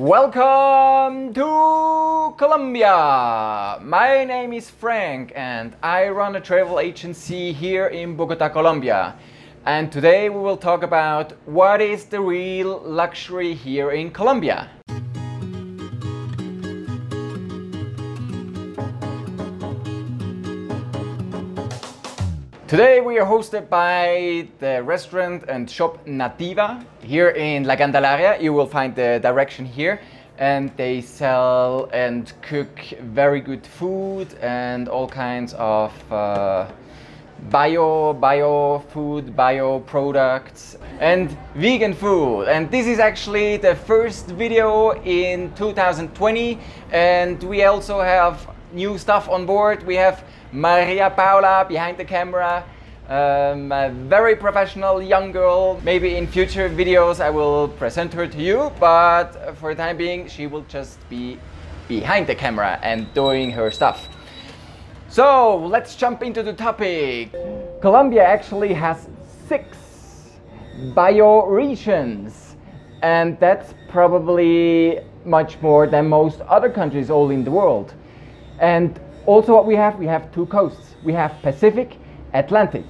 Welcome to Colombia! My name is Frank and I run a travel agency here in Bogotá, Colombia. And today we will talk about what is the real luxury here in Colombia. Today we are hosted by the restaurant and shop Nativa here in La Candelaria. You will find the direction here, and they sell and cook very good food and all kinds of bio food, bio products and vegan food. And this is actually the first video in 2020, and we also have new stuff on board. We have Maria Paula behind the camera, a very professional young girl. Maybe in future videos I will present her to you, but for the time being she will just be behind the camera and doing her stuff. So let's jump into the topic. Colombia actually has 6 bioregions, and that's probably much more than most other countries all in the world. And also what we have 2 coasts. We have Pacific, Atlantic,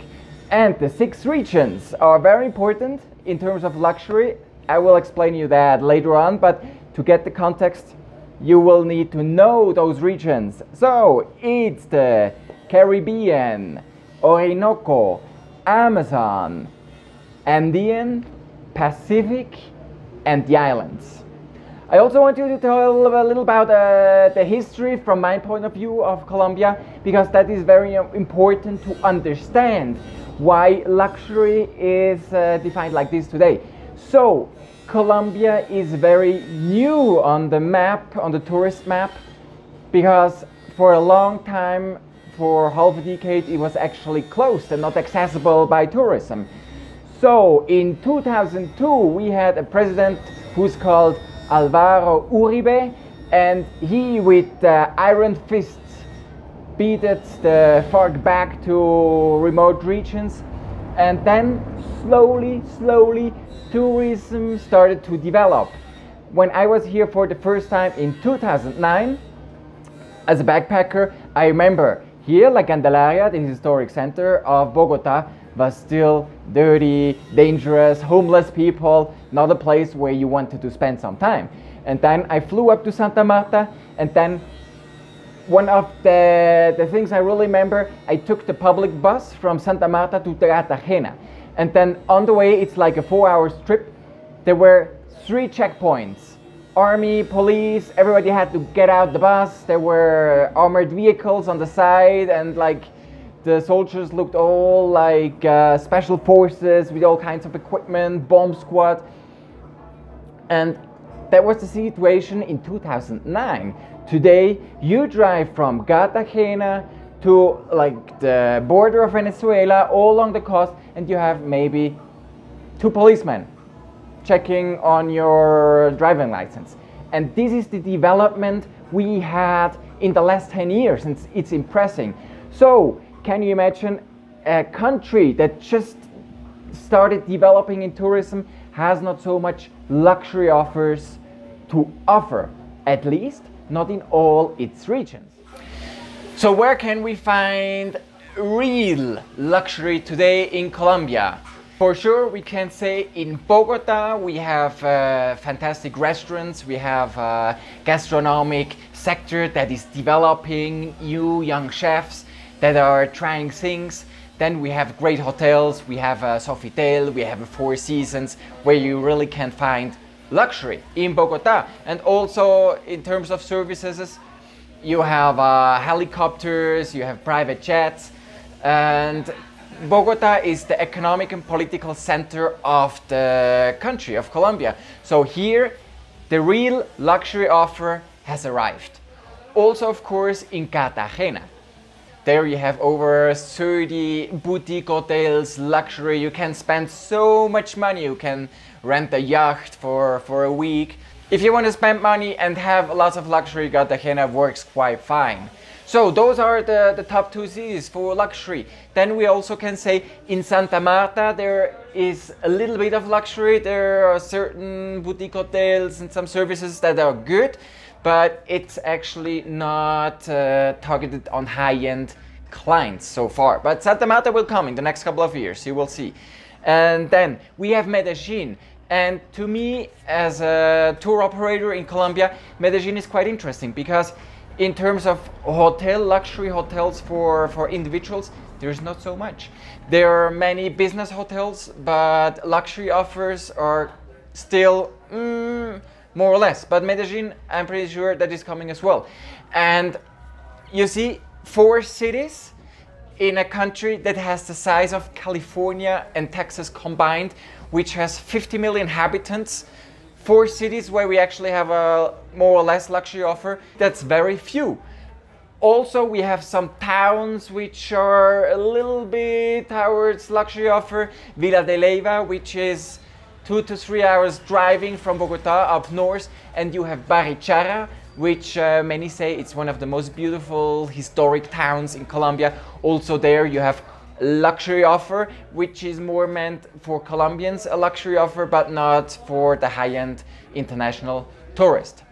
and the 6 regions are very important in terms of luxury. I will explain you that later on, but to get the context you will need to know those regions. So it's the Caribbean, Orinoco, Amazon, Andean, Pacific, and the islands. I also want you to tell a little about the history from my point of view of Colombia, because that is very important to understand why luxury is defined like this today. So Colombia is very new on the map, on the tourist map, because for a long time, for half a decade, it was actually closed and not accessible by tourism. So in 2002 we had a president who's called Alvaro Uribe, and he with iron fists beat the FARC back to remote regions, and then slowly tourism started to develop. When I was here for the first time in 2009 as a backpacker, I remember here La Candelaria, the historic center of Bogotá, was still dirty, dangerous, homeless people, not a place where you wanted to spend some time. And then I flew up to Santa Marta, and then one of the things I really remember, I took the public bus from Santa Marta to Cartagena. And then on the way, it's like a 4-hour trip, there were 3 checkpoints. Army, police, everybody had to get out the bus. There were armored vehicles on the side, and like the soldiers looked all like special forces with all kinds of equipment, bomb squad. And that was the situation in 2009. Today, you drive from Cartagena to like the border of Venezuela, all along the coast, and you have maybe 2 policemen checking on your driving license. And this is the development we had in the last 10 years, and it's impressive. So can you imagine a country that just started developing in tourism has not so much luxury offers to offer, at least not in all its regions. So where can we find real luxury today in Colombia? For sure we can say in Bogotá we have fantastic restaurants, we have a gastronomic sector that is developing new young chefs that are trying things. Then we have great hotels, we have a Sofitel, we have a 4 Seasons, where you really can find luxury in Bogotá. And also in terms of services, you have helicopters, you have private jets, and Bogotá is the economic and political center of the country of Colombia. So here the real luxury offer has arrived. Also of course in Cartagena. There you have over 30 boutique hotels, luxury. You can spend so much money. You can rent a yacht for a week. If you want to spend money and have lots of luxury, Cartagena works quite fine. So those are the top 2 cities for luxury. Then we also can say in Santa Marta there is a little bit of luxury. There are certain boutique hotels and some services that are good, but it's actually not targeted on high-end clients so far. But Santa Marta will come in the next couple of years, you will see. And then we have Medellin. And to me, as a tour operator in Colombia, Medellin is quite interesting because in terms of luxury hotels for individuals, there's not so much. There are many business hotels, but luxury offers are still more or less. But Medellin, I'm pretty sure that is coming as well. And you see 4 cities in a country that has the size of California and Texas combined, which has 50 million inhabitants. 4 cities where we actually have a more or less luxury offer. That's very few. Also, we have some towns which are a little bit towards luxury offer. Villa de Leyva, which is 2 to 3 hours driving from Bogotá up north, and you have Barichara, which many say it's one of the most beautiful historic towns in Colombia. Also there you have luxury offer, which is more meant for Colombians, a luxury offer, but not for the high-end international tourist.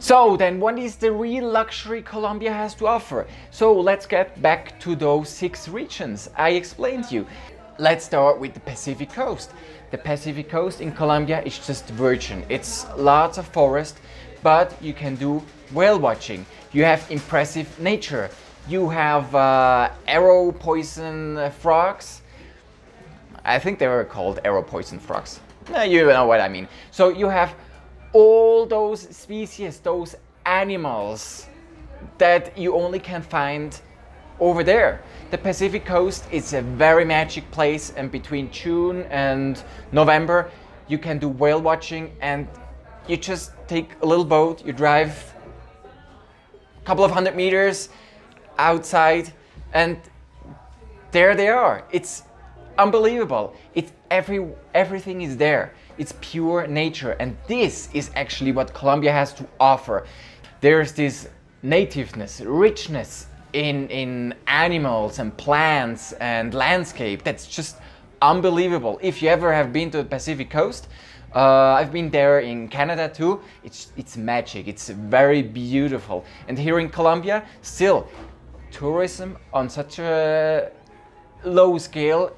So then what is the real luxury Colombia has to offer? So let's get back to those 6 regions I explained to you. Let's start with the Pacific coast. The Pacific coast in Colombia is just virgin. It's lots of forest, but you can do whale watching. You have impressive nature. You have arrow poison frogs. I think they were called arrow poison frogs. You know what I mean. So you have all those species, those animals that you only can find over there. The Pacific coast is a very magic place, and between June and November you can do whale watching, and you just take a little boat, you drive a couple of 100 meters outside, and there they are. It's unbelievable. It's everything is there. It's pure nature, and this is actually what Colombia has to offer. There's this nativeness, richness in animals and plants and landscape that's just unbelievable. If you ever have been to the Pacific coast, I've been there in Canada too. It's magic. It's very beautiful. And here in Colombia, still, tourism on such a low scale,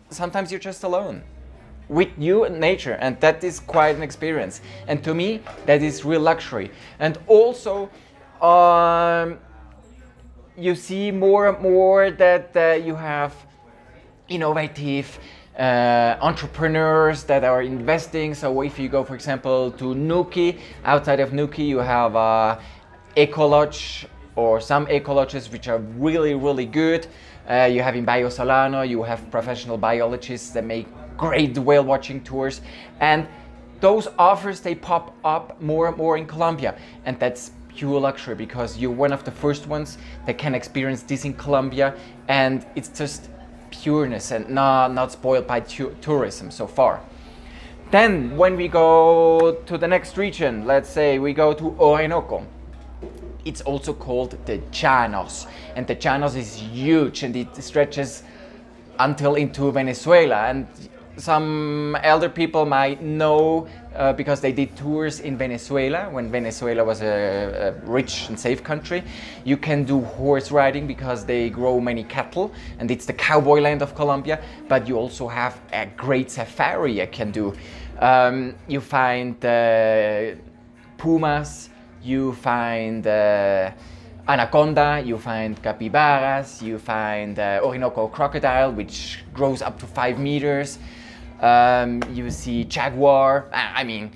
sometimes you're just alone with you and nature, and that is quite an experience. And to me, that is real luxury. And also, you see more and more that you have innovative entrepreneurs that are investing. So if you go, for example, to Nuki, outside of Nuki, you have eco lodge or some eco lodges which are really, really good. You have in Bio Solano, you have professional biologists that make great whale watching tours, and those offers, they pop up more and more in Colombia, and that's pure luxury because you're one of the first ones that can experience this in Colombia, and it's just pureness and not spoiled by tourism so far. Then when we go to the next region, let's say we go to Orinoco. It's also called the Llanos, and the Llanos is huge, and it stretches until into Venezuela. And some elder people might know because they did tours in Venezuela when Venezuela was a rich and safe country. You can do horse riding because they grow many cattle, and it's the cowboy land of Colombia. But you also have a great safari you can do. You find pumas, you find anaconda, you find capybaras, you find Orinoco crocodile, which grows up to 5 meters. You see jaguar. I mean,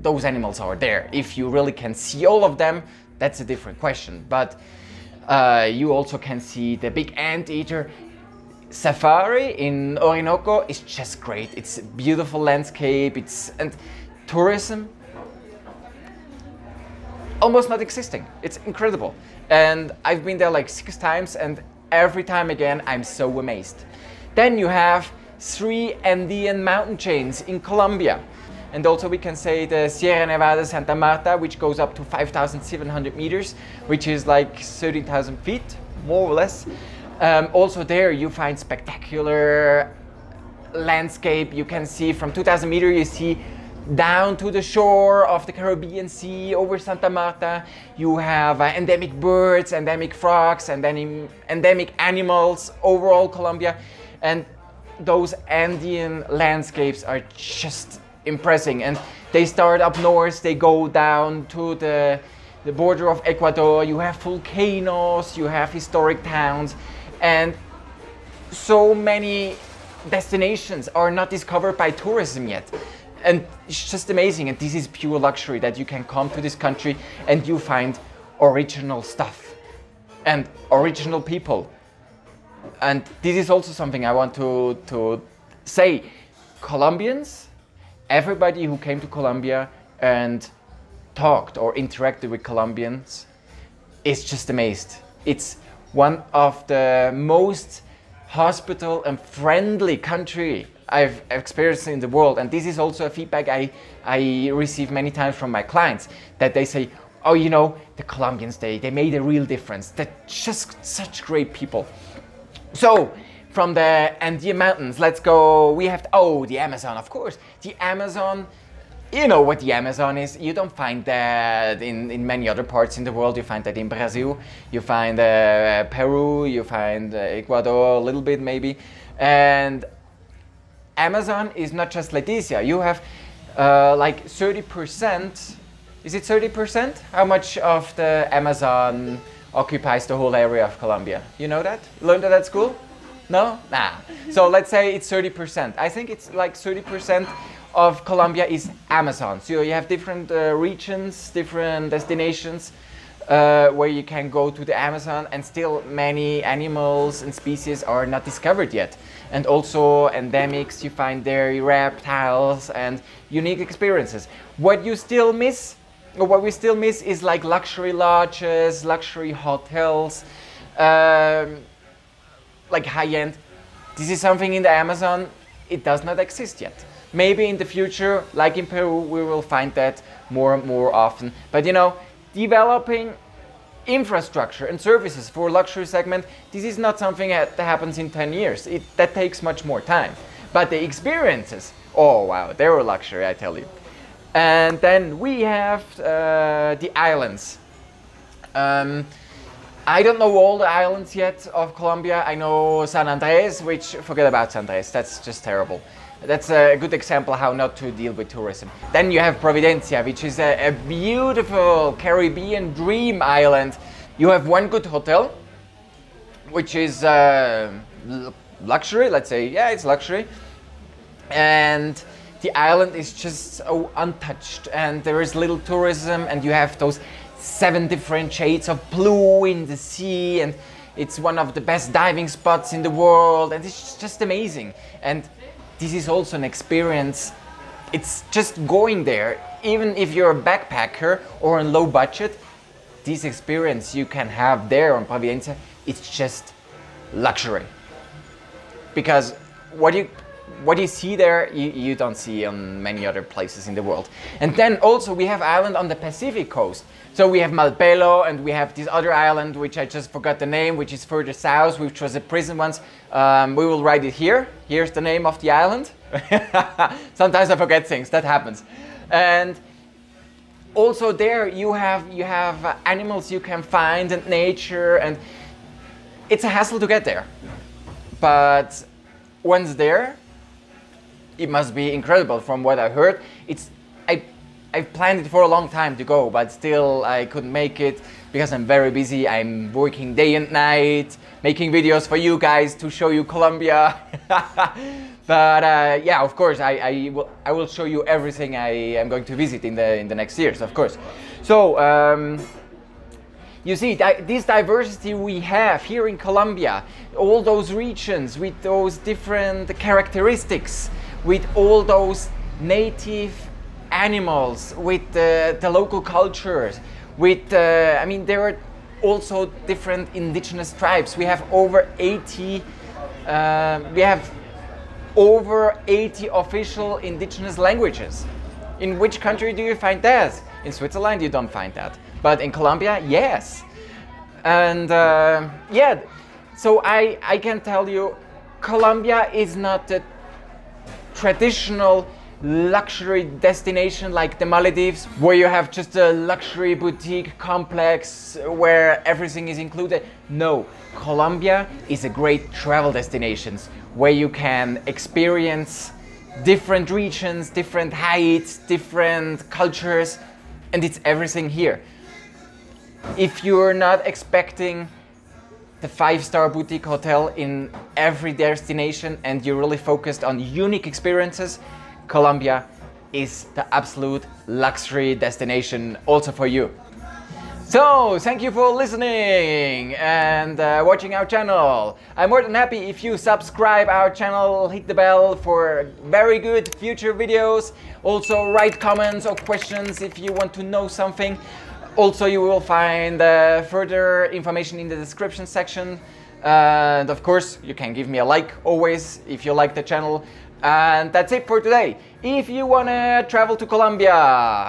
those animals are there. If you really can see all of them, that's a different question. But you also can see the big anteater. Safari in Orinoco is just great. It's a beautiful landscape. And tourism, almost not existing. It's incredible. And I've been there like 6 times, and every time again I'm so amazed. Then you have 3 Andean mountain chains in Colombia. And also we can say the Sierra Nevada Santa Marta, which goes up to 5,700 meters, which is like 13,000 feet, more or less. Also there you find spectacular landscape. You can see from 2,000 meters, you see down to the shore of the Caribbean Sea over Santa Marta. You have endemic birds, endemic frogs, and then endemic animals over all Colombia. And those Andean landscapes are just impressive. And they start up north, they go down to the border of Ecuador. You have volcanoes, you have historic towns, and so many destinations are not discovered by tourism yet. And it's just amazing, and this is pure luxury, that you can come to this country and you find original stuff and original people. And this is also something I want to say. Colombians, everybody who came to Colombia and talked or interacted with Colombians is just amazed. It's one of the most hospitable and friendly country I've experienced in the world. And this is also a feedback I receive many times from my clients, that they say, oh, you know, the Colombians, they made a real difference. They're just such great people. So from the Andean mountains, let's go. We have, the Amazon, of course. The Amazon, you know what the Amazon is. You don't find that in many other parts in the world. You find that in Brazil, you find Peru, you find Ecuador a little bit maybe. And Amazon is not just Leticia. You have like 30%, is it 30%? How much of the Amazon occupies the whole area of Colombia? You know that? Learned that at school? No? Nah. So let's say it's 30%. I think it's like 30% of Colombia is Amazon. So you have different regions, different destinations where you can go to the Amazon, and still many animals and species are not discovered yet. And also endemics, you find there reptiles and unique experiences. What you still miss, or what we still miss, is like luxury lodges, luxury hotels, like high-end. This is something in the Amazon, it does not exist yet. Maybe in the future, like in Peru, we will find that more and more often. But you know, developing infrastructure and services for luxury segment, this is not something that happens in 10 years. That takes much more time. But the experiences, oh wow, they were luxury, I tell you. And then we have the islands. I don't know all the islands yet of Colombia. I know San Andres, which, forget about San Andres, that's just terrible. That's a good example how not to deal with tourism. Then you have Providencia, which is a beautiful Caribbean dream island. You have one good hotel, which is luxury, let's say, yeah, it's luxury. And the island is just so untouched, and there is little tourism, and you have those 7 different shades of blue in the sea, and it's one of the best diving spots in the world, and it's just amazing. And this is also an experience. It's just going there, even if you're a backpacker or on low budget, this experience you can have there on Providencia, it's just luxury. Because what you see there, you don't see on many other places in the world. And then also we have island on the Pacific coast. So we have Malpelo, and we have this other island, which I just forgot the name, which is further south, which was a prison once. We will write it here. Here's the name of the island. Sometimes I forget things, that happens. And also there you have animals you can find, and nature, and it's a hassle to get there. But once there, it must be incredible. From what I heard, I've planned it for a long time to go, but still I couldn't make it because I'm very busy. I'm working day and night, making videos for you guys to show you Colombia. But yeah, of course, I will show you everything I am going to visit in the next years, of course. So you see, this diversity we have here in Colombia, all those regions with those different characteristics, with all those native animals, with the local cultures, with I mean, there are also different indigenous tribes. We have over 80 official indigenous languages In which country do you find that? In Switzerland you don't find that, but in Colombia, yes. And yeah, so I can tell you, Colombia is not a traditional luxury destination like the Maldives, where you have just a luxury boutique complex where everything is included. No, Colombia is a great travel destination where you can experience different regions, different heights, different cultures, and it's everything here. If you're not expecting the 5-star boutique hotel in every destination and you're really focused on unique experiences, Colombia is the absolute luxury destination also for you. So, thank you for listening and watching our channel. I'm more than happy if you subscribe our channel, hit the bell for very good future videos. Also write comments or questions if you want to know something. Also, you will find further information in the description section. And of course, you can give me a like always if you like the channel. And that's it for today. If you want to travel to Colombia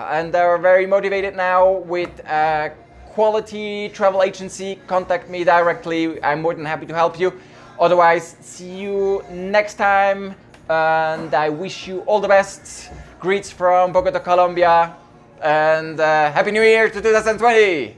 and are very motivated now with a quality travel agency, contact me directly. I'm more than happy to help you. Otherwise, see you next time. And I wish you all the best. Greets from Bogotá, Colombia. And Happy New Year to 2020!